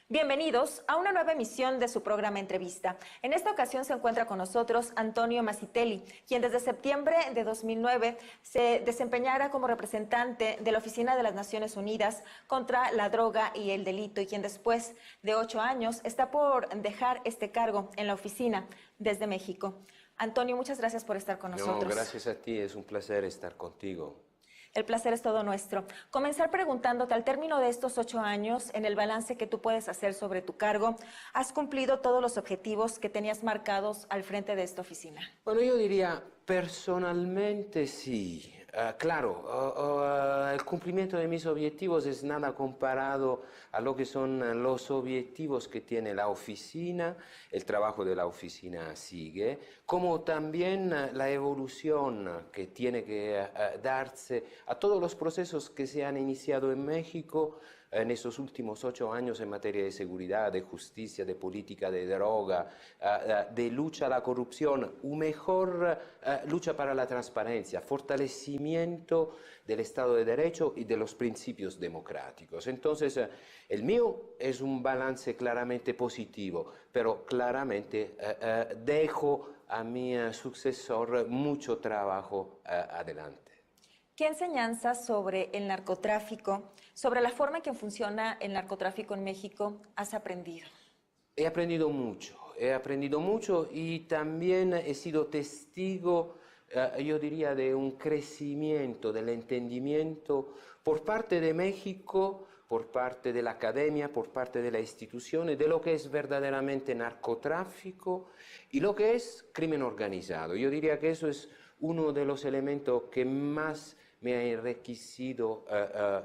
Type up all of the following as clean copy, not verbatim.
Bienvenidos a una nueva emisión de su programa Entrevista. En esta ocasión se encuentra con nosotros Antonio Mazzitelli, quien desde septiembre de 2009 se desempeñara como representante de la Oficina de las Naciones Unidas contra la Droga y el Delito, y quien después de 8 años está por dejar este cargo en la oficina desde México. Antonio, muchas gracias por estar con nosotros. No, gracias a ti, es un placer estar contigo. El placer es todo nuestro. Comenzar preguntándote, al término de estos 8 años, en el balance que tú puedes hacer sobre tu cargo, ¿has cumplido todos los objetivos que tenías marcados al frente de esta oficina? Bueno, yo diría personalmente sí. Claro, el cumplimiento de mis objetivos es nada comparado a lo que son los objetivos que tiene la oficina. El trabajo de la oficina sigue, como también la evolución que tiene que darse a todos los procesos que se han iniciado en México en estos últimos 8 años en materia de seguridad, de justicia, de política de droga, de lucha a la corrupción, una mejor lucha para la transparencia, fortalecimiento del Estado de Derecho y de los principios democráticos. Entonces, el mío es un balance claramente positivo, pero claramente dejo a mi sucesor mucho trabajo adelante. ¿Qué enseñanzas sobre el narcotráfico, sobre la forma en que funciona el narcotráfico en México, has aprendido? He aprendido mucho y también he sido testigo, yo diría, de un crecimiento del entendimiento por parte de México, por parte de la academia, por parte de las instituciones, de lo que es verdaderamente narcotráfico y lo que es crimen organizado. Yo diría que eso es uno de los elementos que más me ha enriquecido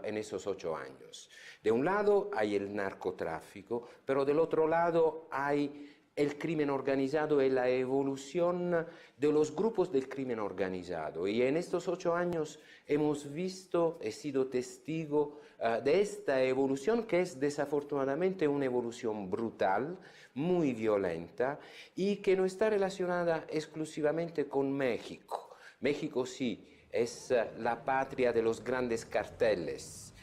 en esos 8 años. De un lado hay el narcotráfico, pero del otro lado hay el crimen organizado y la evolución de los grupos del crimen organizado. Y en estos 8 años hemos visto, he sido testigo de esta evolución, que es desafortunadamente una evolución brutal, muy violenta, y que no está relacionada exclusivamente con México. México sí, es la patria de los grandes carteles,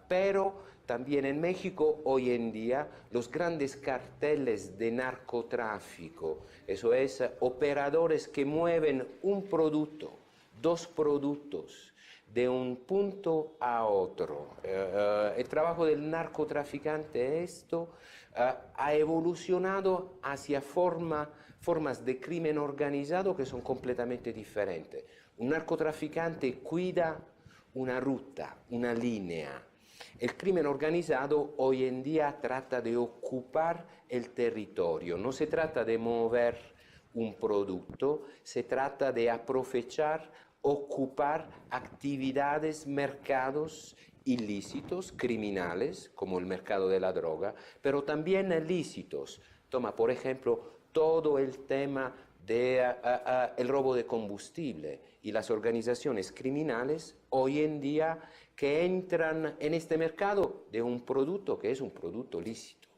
pero también en México hoy en día los grandes carteles de narcotráfico, eso es, operadores que mueven un producto, 2 productos, de un punto a otro. El trabajo del narcotraficante ha evolucionado hacia formas de crimen organizado que son completamente diferentes. Un narcotraficante cuida una ruta, una línea. El crimen organizado hoy en día trata de ocupar el territorio, no se trata de mover un producto, se trata de aprovechar, ocupar actividades, mercados ilícitos, criminales, como el mercado de la droga, pero también lícitos. Toma, por ejemplo, todo el tema del robo de combustible y las organizaciones criminales hoy en día que entran en este mercado de un producto que es un producto lícito.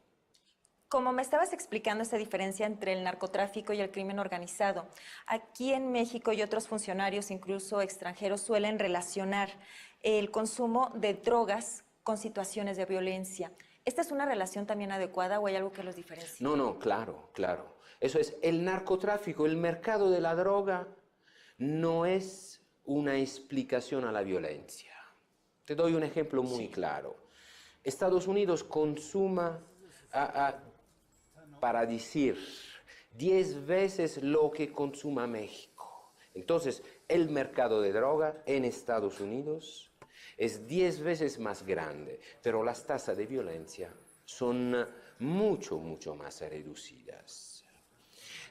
Como me estabas explicando esa diferencia entre el narcotráfico y el crimen organizado, aquí en México y otros funcionarios, incluso extranjeros, suelen relacionar el consumo de drogas con situaciones de violencia. ¿Esta es una relación también adecuada o hay algo que los diferencie? No, claro. Eso es, el narcotráfico, el mercado de la droga no es una explicación a la violencia. Te doy un ejemplo muy claro. Estados Unidos consuma, para decir, 10 veces lo que consuma México. Entonces, el mercado de droga en Estados Unidos es 10 veces más grande, pero las tasas de violencia son mucho más reducidas.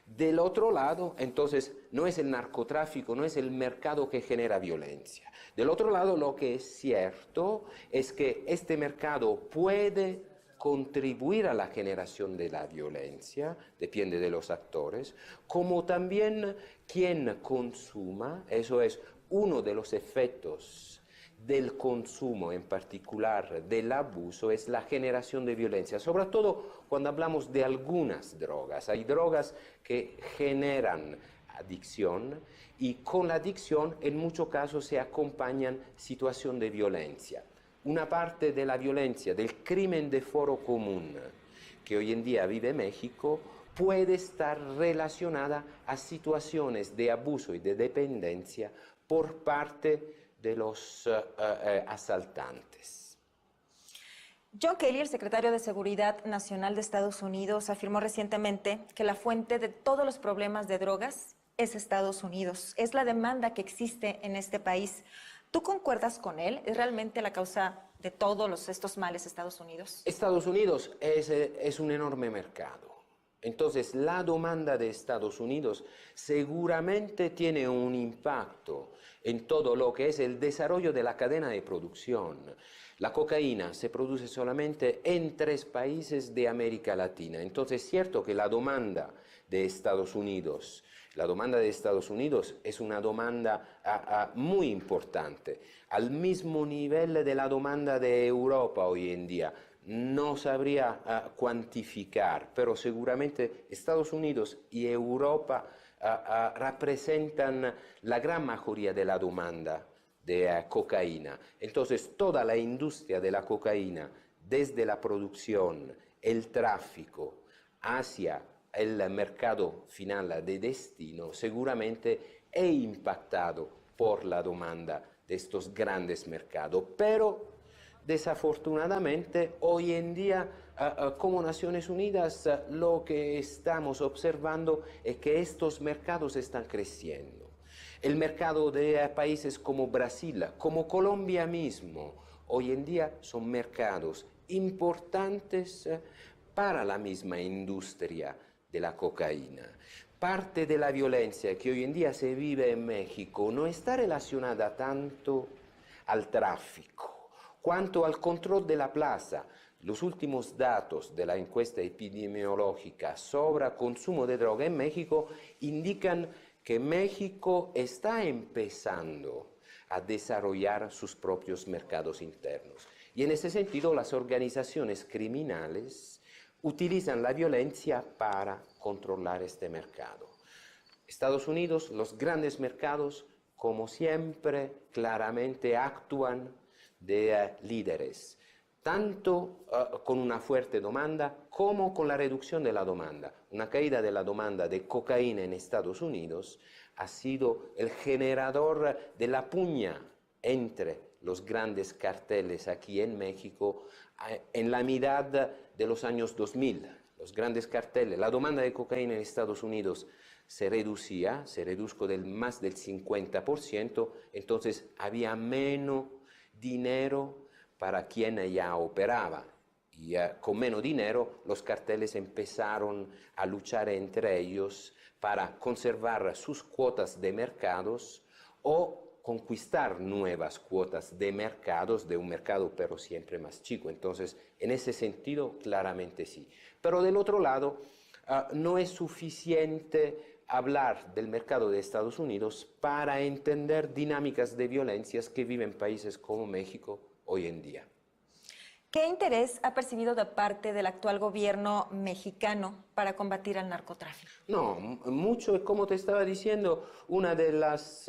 Del otro lado, entonces, no es el narcotráfico, no es el mercado que genera violencia. Del otro lado, lo que es cierto es que este mercado puede contribuir a la generación de la violencia, depende de los actores, como también quien consuma, eso es uno de los efectos del consumo, en particular del abuso, es la generación de violencia, sobre todo cuando hablamos de algunas drogas. Hay drogas que generan adicción y con la adicción en muchos casos se acompañan situaciones de violencia. una parte de la violencia, del crimen de foro común que hoy en día vive México, puede estar relacionada a situaciones de abuso y de dependencia por parte de los asaltantes. John Kelly, el secretario de Seguridad Nacional de Estados Unidos, afirmó recientemente que la fuente de todos los problemas de drogas es Estados Unidos, es la demanda que existe en este país. ¿Tú concuerdas con él? ¿Es realmente la causa de todos estos males Estados Unidos? Estados Unidos es un enorme mercado. Entonces, la demanda de Estados Unidos seguramente tiene un impacto en todo lo que es el desarrollo de la cadena de producción. La cocaína se produce solamente en 3 países de América Latina. Entonces, es cierto que la demanda de Estados Unidos es una demanda muy importante, al mismo nivel de la demanda de Europa hoy en día. No sabría cuantificar, pero seguramente Estados Unidos y Europa representan la gran mayoría de la demanda de cocaína. Entonces, toda la industria de la cocaína, desde la producción, el tráfico, hacia el mercado final de destino, seguramente es impactado por la demanda de estos grandes mercados. Pero, desafortunadamente, hoy en día, como Naciones Unidas, lo que estamos observando es que estos mercados están creciendo. El mercado de países como Brasil, como Colombia mismo, hoy en día son mercados importantes para la misma industria de la cocaína. Parte de la violencia que hoy en día se vive en México no está relacionada tanto al tráfico, cuanto al control de la plaza. Los últimos datos de la encuesta epidemiológica sobre el consumo de droga en México indican que México está empezando a desarrollar sus propios mercados internos. Y en ese sentido, las organizaciones criminales utilizan la violencia para controlar este mercado. Estados Unidos, los grandes mercados, como siempre, claramente actúan de líderes, tanto con una fuerte demanda como con la reducción de la demanda. Una caída de la demanda de cocaína en Estados Unidos ha sido el generador de la puña entre los grandes carteles aquí en México en la mitad de los años 2000. Los grandes carteles, la demanda de cocaína en Estados Unidos se redujo del más del 50%, entonces había menos dinero para quien ya operaba. Y con menos dinero los carteles empezaron a luchar entre ellos para conservar sus cuotas de mercados o conquistar nuevas cuotas de mercados, de un mercado pero siempre más chico. Entonces, en ese sentido, claramente sí. Pero del otro lado, no es suficiente hablar del mercado de Estados Unidos para entender dinámicas de violencias que viven países como México hoy en día. ¿Qué interés ha percibido de parte del actual gobierno mexicano para combatir al narcotráfico? No, mucho, como te estaba diciendo, una de las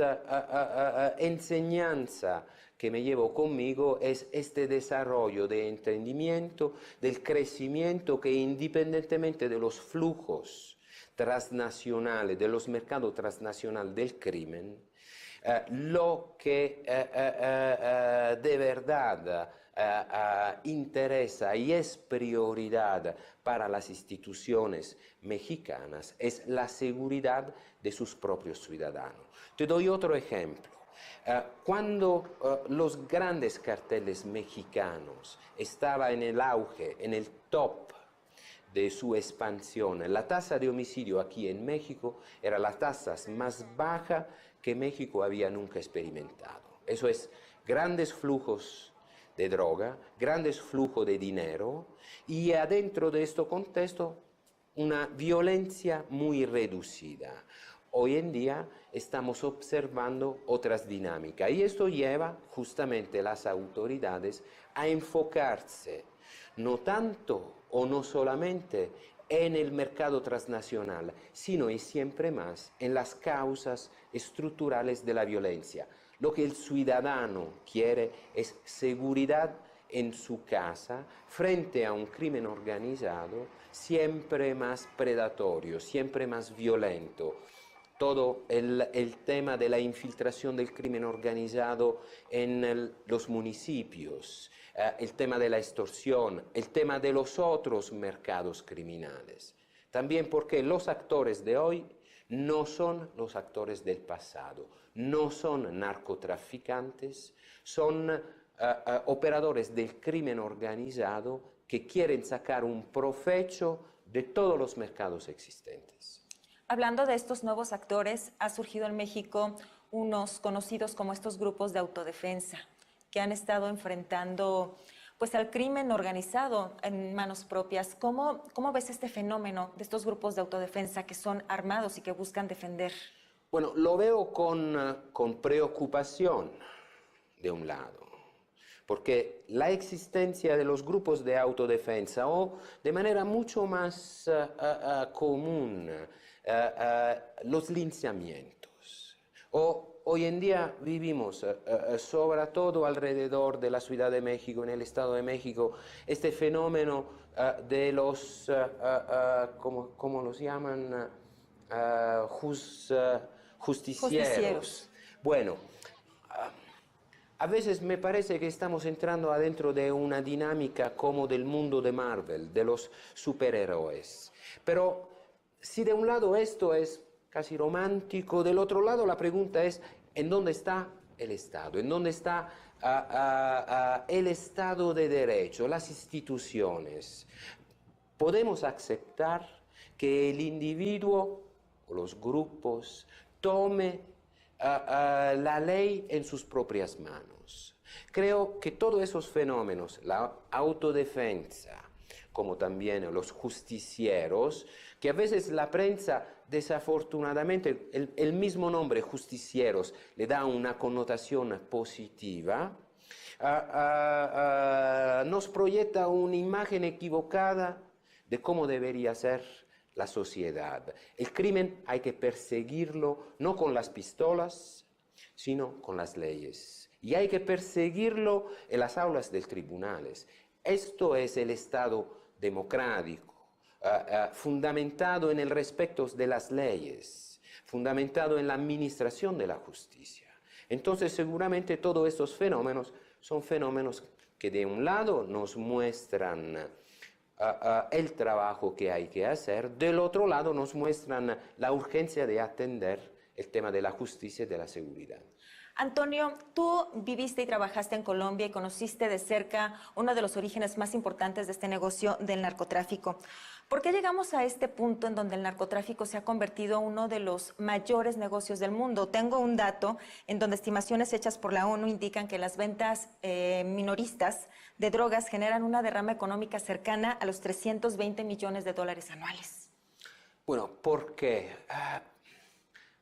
enseñanzas que me llevo conmigo es este desarrollo de entendimiento, del crecimiento que independientemente de los flujos transnacionales, de los mercados transnacionales del crimen, lo que de verdad interesa y es prioridad para las instituciones mexicanas es la seguridad de sus propios ciudadanos. Te doy otro ejemplo. Cuando los grandes carteles mexicanos estaban en el auge, en el top de su expansión, la tasa de homicidio aquí en México era la tasa más baja que México había nunca experimentado. Eso es, grandes flujos de droga, grandes flujos de dinero y adentro de este contexto una violencia muy reducida. Hoy en día estamos observando otras dinámicas y esto lleva justamente a las autoridades a enfocarse no tanto o no solamente en el mercado transnacional, sino y siempre más en las causas estructurales de la violencia. Lo que el ciudadano quiere es seguridad en su casa frente a un crimen organizado siempre más predatorio, siempre más violento. Todo el tema de la infiltración del crimen organizado en los municipios, el tema de la extorsión, el tema de los otros mercados criminales. También porque los actores de hoy no son los actores del pasado, no son narcotraficantes, son operadores del crimen organizado que quieren sacar un provecho de todos los mercados existentes. Hablando de estos nuevos actores, ha surgido en México unos conocidos como estos grupos de autodefensa que han estado enfrentando pues al crimen organizado en manos propias. ¿Cómo ves este fenómeno de estos grupos de autodefensa que son armados y que buscan defender? Bueno, lo veo con preocupación de un lado, porque la existencia de los grupos de autodefensa o de manera mucho más común los linchamientos. Hoy en día vivimos, sobre todo alrededor de la Ciudad de México, en el Estado de México, este fenómeno de los, ¿cómo los llaman? Justicieros. Bueno, a veces me parece que estamos entrando adentro de una dinámica como del mundo de Marvel, de los superhéroes. Pero si de un lado esto es casi romántico, del otro lado la pregunta es, ¿en dónde está el Estado? ¿En dónde está el Estado de Derecho, las instituciones? ¿Podemos aceptar que el individuo o los grupos tome la ley en sus propias manos? Creo que todos esos fenómenos, la autodefensa, como también los justicieros, que a veces la prensa, desafortunadamente, el mismo nombre, justicieros, le da una connotación positiva, nos proyecta una imagen equivocada de cómo debería ser la sociedad. El crimen hay que perseguirlo no con las pistolas, sino con las leyes. Y hay que perseguirlo en las aulas de tribunales. Esto es el Estado democrático, fundamentado en el respeto de las leyes, fundamentado en la administración de la justicia. Entonces, seguramente todos estos fenómenos son fenómenos que de un lado nos muestran el trabajo que hay que hacer, del otro lado nos muestran la urgencia de atender el tema de la justicia y de la seguridad. Antonio, tú viviste y trabajaste en Colombia y conociste de cerca uno de los orígenes más importantes de este negocio del narcotráfico. ¿Por qué llegamos a este punto en donde el narcotráfico se ha convertido en uno de los mayores negocios del mundo? Tengo un dato en donde estimaciones hechas por la ONU indican que las ventas minoristas de drogas generan una derrama económica cercana a los 320 millones de dólares anuales. Bueno, ¿por qué?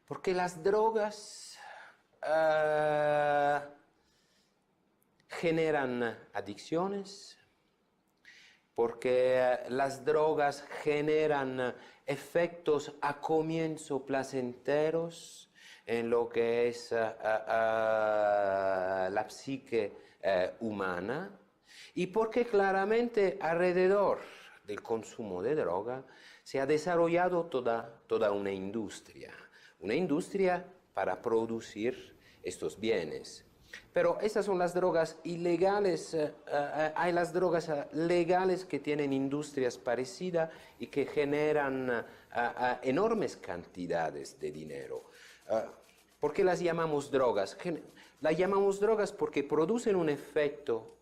Porque las drogas generan adicciones, porque las drogas generan efectos a comienzo placenteros en lo que es la psique humana, y porque claramente alrededor del consumo de droga se ha desarrollado toda una industria para producir estos bienes. Pero estas son las drogas ilegales, hay las drogas legales que tienen industrias parecidas y que generan enormes cantidades de dinero. ¿Por qué las llamamos drogas? Las llamamos drogas porque producen un efecto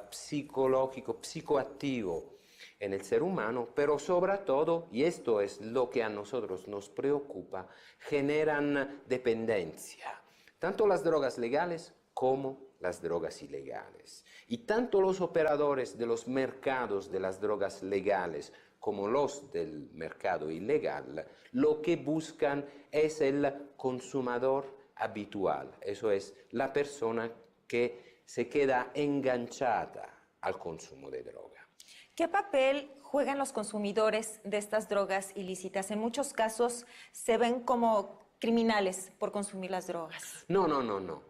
psicológico, psicoactivo en el ser humano, pero sobre todo, y esto es lo que a nosotros nos preocupa, generan dependencia. Tanto las drogas legales como las drogas ilegales. Y tanto los operadores de los mercados de las drogas legales como los del mercado ilegal, lo que buscan es el consumidor habitual, eso es, la persona que se queda enganchada al consumo de droga. ¿Qué papel juegan los consumidores de estas drogas ilícitas? En muchos casos se ven como criminales por consumir las drogas. No, no, no, no.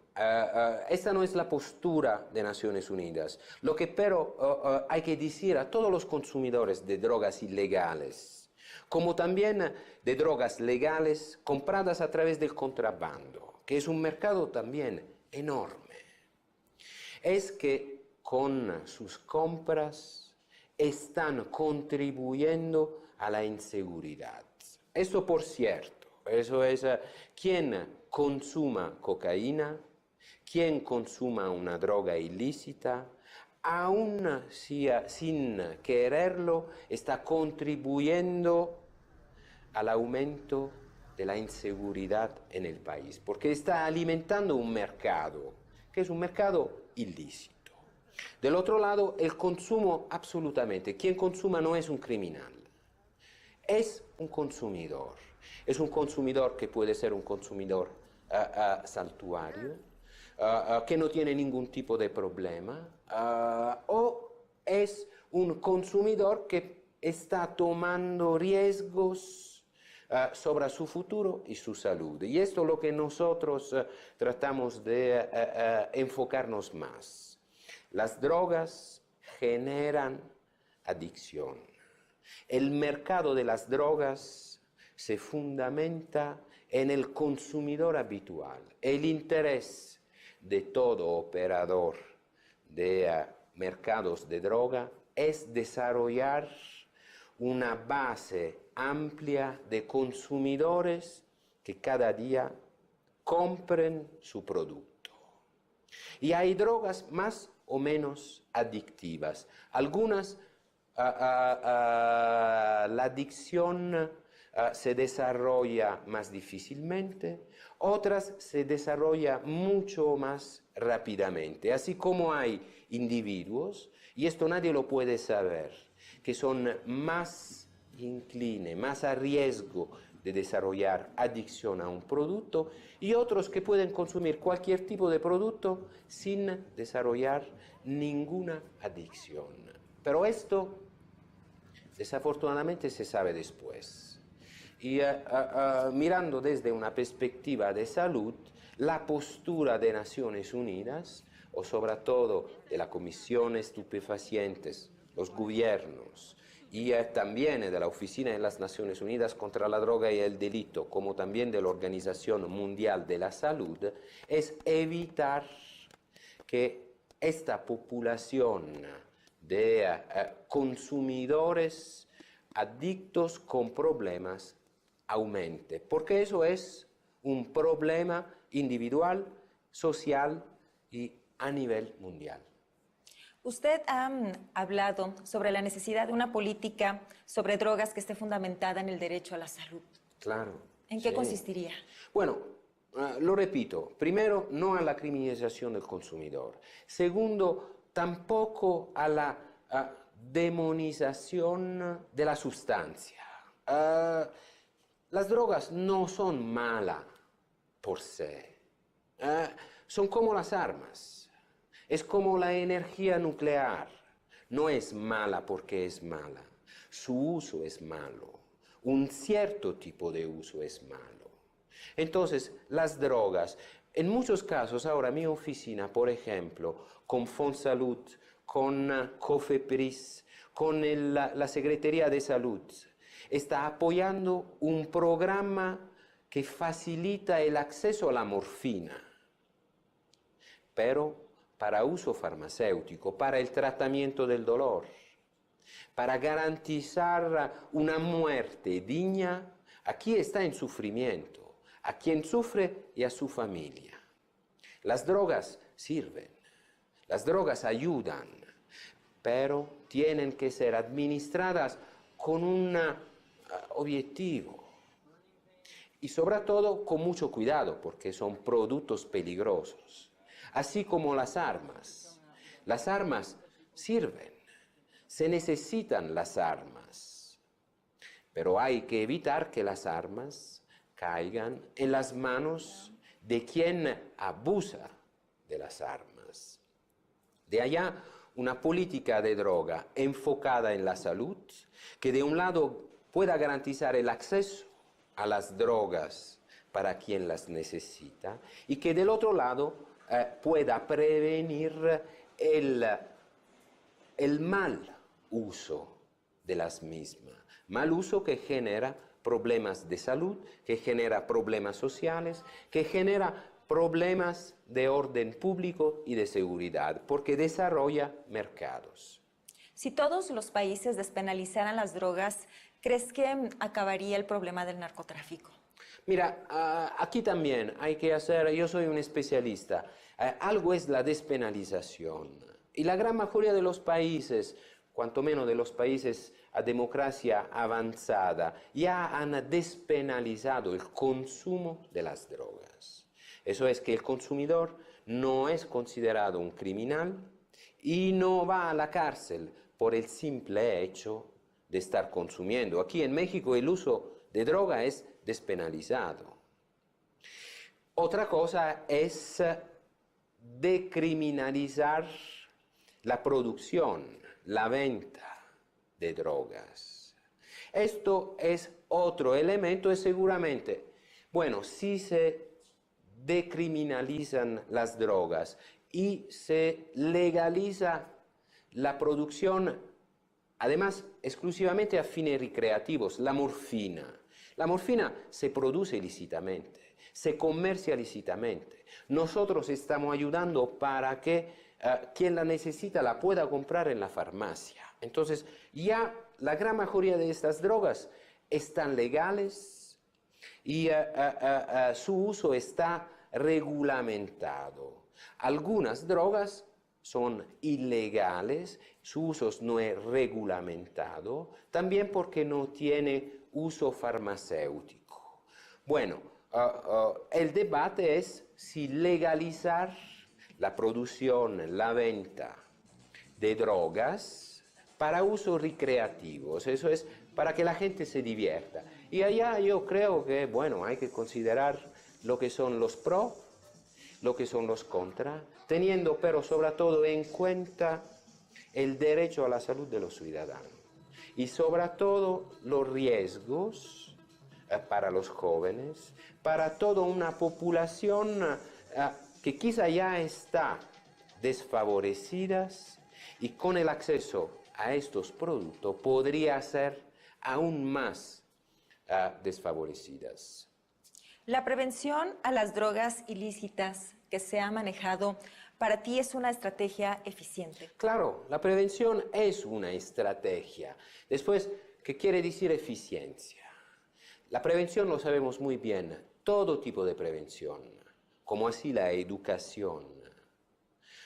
Esta no es la postura de Naciones Unidas. Lo que pero hay que decir a todos los consumidores de drogas ilegales, como también de drogas legales compradas a través del contrabando, que es un mercado también enorme, es que con sus compras están contribuyendo a la inseguridad. Esto por cierto, eso es quien consuma cocaína, quien consuma una droga ilícita, aún sin quererlo, está contribuyendo al aumento de la inseguridad en el país, porque está alimentando un mercado, que es un mercado ilícito. Del otro lado, el consumo absolutamente. Quien consuma no es un criminal, es un consumidor. Es un consumidor que puede ser un consumidor saltuario, que no tiene ningún tipo de problema, o es un consumidor que está tomando riesgos sobre su futuro y su salud. Y esto es lo que nosotros tratamos de enfocarnos más. Las drogas generan adicción. El mercado de las drogas se fundamenta en el consumidor habitual. El interés de todo operador de mercados de droga es desarrollar una base amplia de consumidores que cada día compren su producto. Y hay drogas más o menos adictivas. Algunas, la adicción se desarrolla más difícilmente, otras se desarrolla mucho más rápidamente. Así como hay individuos, y esto nadie lo puede saber, que son más inclines, más a riesgo de desarrollar adicción a un producto, y otros que pueden consumir cualquier tipo de producto sin desarrollar ninguna adicción. Pero esto, desafortunadamente, se sabe después. Y mirando desde una perspectiva de salud, la postura de Naciones Unidas, o sobre todo de la Comisión de Estupefacientes, los gobiernos, y también de la Oficina de las Naciones Unidas contra la Droga y el Delito, como también de la Organización Mundial de la Salud, es evitar que esta población de consumidores adictos con problemas aumente, porque eso es un problema individual, social y a nivel mundial. Usted ha hablado sobre la necesidad de una política sobre drogas que esté fundamentada en el derecho a la salud. Claro. ¿En qué consistiría? Bueno, lo repito. Primero, no a la criminalización del consumidor. Segundo, tampoco a la demonización de la sustancia. Las drogas no son malas por sí. Son como las armas. Es como la energía nuclear. No es mala porque es mala. Su uso es malo. Un cierto tipo de uso es malo. Entonces, las drogas, en muchos casos, ahora mi oficina, por ejemplo, con Fonsalud, con Cofepris, con la Secretaría de Salud, está apoyando un programa que facilita el acceso a la morfina, pero para uso farmacéutico, para el tratamiento del dolor, para garantizar una muerte digna a quien está en sufrimiento, a quien sufre y a su familia. Las drogas sirven, las drogas ayudan, pero tienen que ser administradas con un objetivo y sobre todo con mucho cuidado porque son productos peligrosos. Así como las armas. Las armas sirven, se necesitan las armas, pero hay que evitar que las armas caigan en las manos de quien abusa de las armas. De allá una política de droga enfocada en la salud, que de un lado pueda garantizar el acceso a las drogas para quien las necesita y que del otro lado pueda prevenir el mal uso de las mismas. Mal uso que genera problemas de salud, que genera problemas sociales, que genera problemas de orden público y de seguridad, porque desarrolla mercados. Si todos los países despenalizaran las drogas, ¿crees que acabaría el problema del narcotráfico? Mira, aquí también hay que hacer, yo soy un especialista, algo es la despenalización. Y la gran mayoría de los países, cuanto menos de los países a democracia avanzada, ya han despenalizado el consumo de las drogas. Eso es que el consumidor no es considerado un criminal y no va a la cárcel por el simple hecho de estar consumiendo. Aquí en México el uso de droga es despenalizado. Otra cosa es decriminalizar la producción, la venta de drogas. Esto es otro elemento y seguramente, bueno, si se decriminalizan las drogas y se legaliza la producción, además exclusivamente a fines recreativos, la morfina. La morfina se produce ilícitamente, se comercia ilícitamente. Nosotros estamos ayudando para que quien la necesita la pueda comprar en la farmacia. Entonces, ya la gran mayoría de estas drogas están legales y su uso está regulamentado. Algunas drogas son ilegales, su uso no es regulamentado, también porque no tiene uso farmacéutico. Bueno, el debate es si legalizar la producción, la venta de drogas para usos recreativos, eso es para que la gente se divierta. Y allá yo creo que, bueno, hay que considerar lo que son los pro, lo que son los contra, teniendo pero sobre todo en cuenta el derecho a la salud de los ciudadanos y sobre todo los riesgos para los jóvenes, para toda una población que quizá ya está desfavorecidas y con el acceso a estos productos podría ser aún más desfavorecidas. La prevención a las drogas ilícitas que se ha manejado, ¿para ti es una estrategia eficiente? Claro, la prevención es una estrategia. Después, ¿qué quiere decir eficiencia? La prevención lo sabemos muy bien, todo tipo de prevención, como así la educación,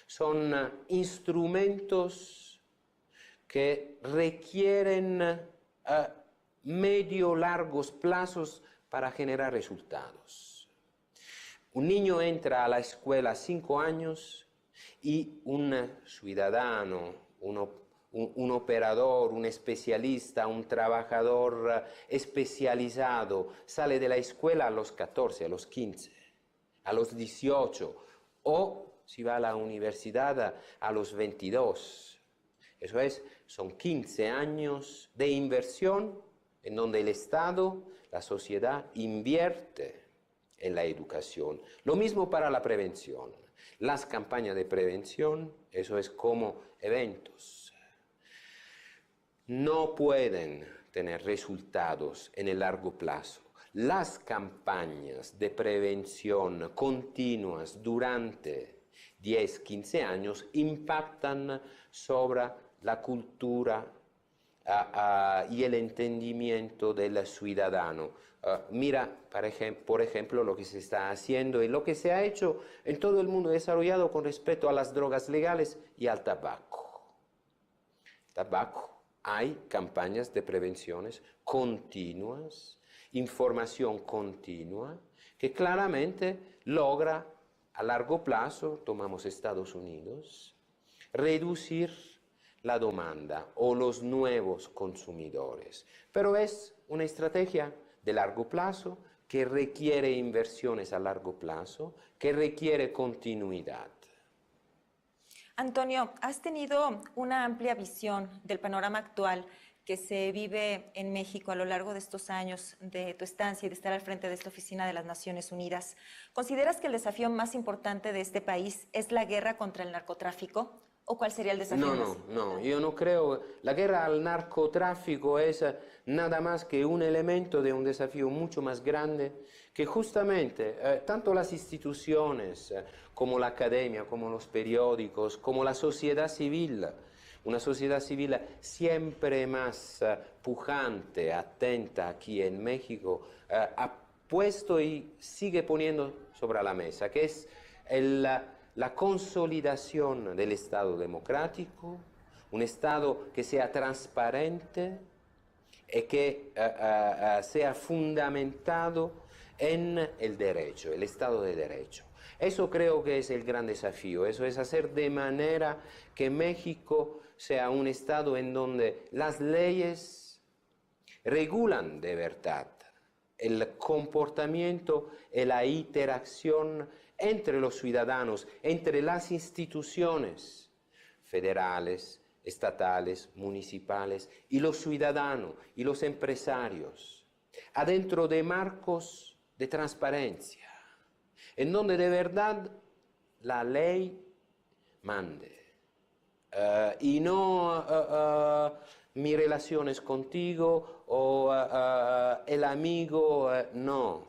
son instrumentos que requieren medio-largos plazos para generar resultados. Un niño entra a la escuela a 5 años y un ciudadano, un operador, un especialista, un trabajador especializado sale de la escuela a los 14, a los 15, a los 18 o si va a la universidad a los 22. Eso es, son 15 años de inversión en donde el Estado, la sociedad invierte en la educación. Lo mismo para la prevención. Las campañas de prevención, eso es como eventos, no pueden tener resultados en el largo plazo. Las campañas de prevención continuas durante 10, 15 años impactan sobre la cultura y el entendimiento del ciudadano. Mira, por ejemplo, lo que se está haciendo y lo que se ha hecho en todo el mundo desarrollado con respecto a las drogas legales y al tabaco. Tabaco. Hay campañas de prevenciones continuas, información continua, que claramente logra a largo plazo, tomamos Estados Unidos, reducir la demanda o los nuevos consumidores. Pero es una estrategia de largo plazo que requiere inversiones a largo plazo, que requiere continuidad. Antonio, has tenido una amplia visión del panorama actual. que se vive en México a lo largo de estos años de tu estancia y de estar al frente de esta oficina de las Naciones Unidas, ¿consideras que el desafío más importante de este país es la guerra contra el narcotráfico? ¿O cuál sería el desafío más importante? No, yo no creo. La guerra al narcotráfico es nada más que un elemento de un desafío mucho más grande que justamente tanto las instituciones como la academia, como los periódicos, como la sociedad civil, una sociedad civil siempre más pujante, atenta aquí en México, ha puesto y sigue poniendo sobre la mesa, que es la consolidación del Estado democrático, un Estado que sea transparente y que sea fundamentado en el derecho, el Estado de Derecho. Eso creo que es el gran desafío, eso es hacer de manera que México sea un Estado en donde las leyes regulan de verdad el comportamiento y la interacción entre los ciudadanos, entre las instituciones federales, estatales, municipales y los ciudadanos y los empresarios, adentro de marcos de transparencia, en donde de verdad la ley mande. Y no mi relación es contigo o el amigo, no,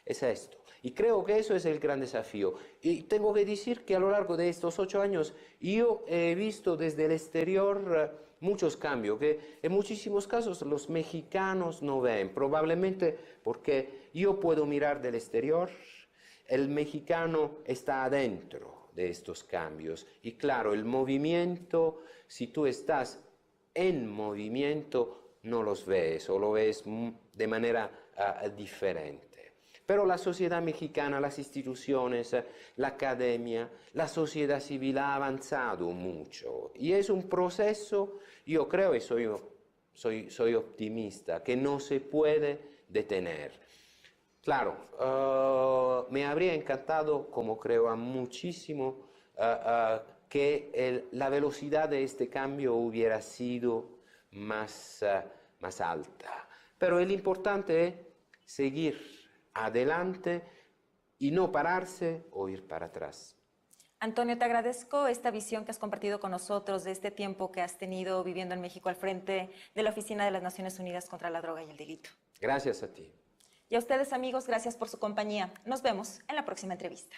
es esto. Y creo que eso es el gran desafío. Y tengo que decir que a lo largo de estos 8 años yo he visto desde el exterior muchos cambios, que en muchísimos casos los mexicanos no ven, probablemente porque yo puedo mirar del exterior, el mexicano está adentro de estos cambios. Y claro, el movimiento, si tú estás en movimiento, no los ves o lo ves de manera diferente. Pero la sociedad mexicana, las instituciones, la academia, la sociedad civil ha avanzado mucho. Y es un proceso, yo creo, y soy optimista, que no se puede detener. Claro, me habría encantado, como creo a muchísimo, que la velocidad de este cambio hubiera sido más alta. Pero lo importante es seguir adelante y no pararse o ir para atrás. Antonio, te agradezco esta visión que has compartido con nosotros de este tiempo que has tenido viviendo en México al frente de la Oficina de las Naciones Unidas contra la Droga y el Delito. Gracias a ti. Y a ustedes, amigos, gracias por su compañía. Nos vemos en la próxima entrevista.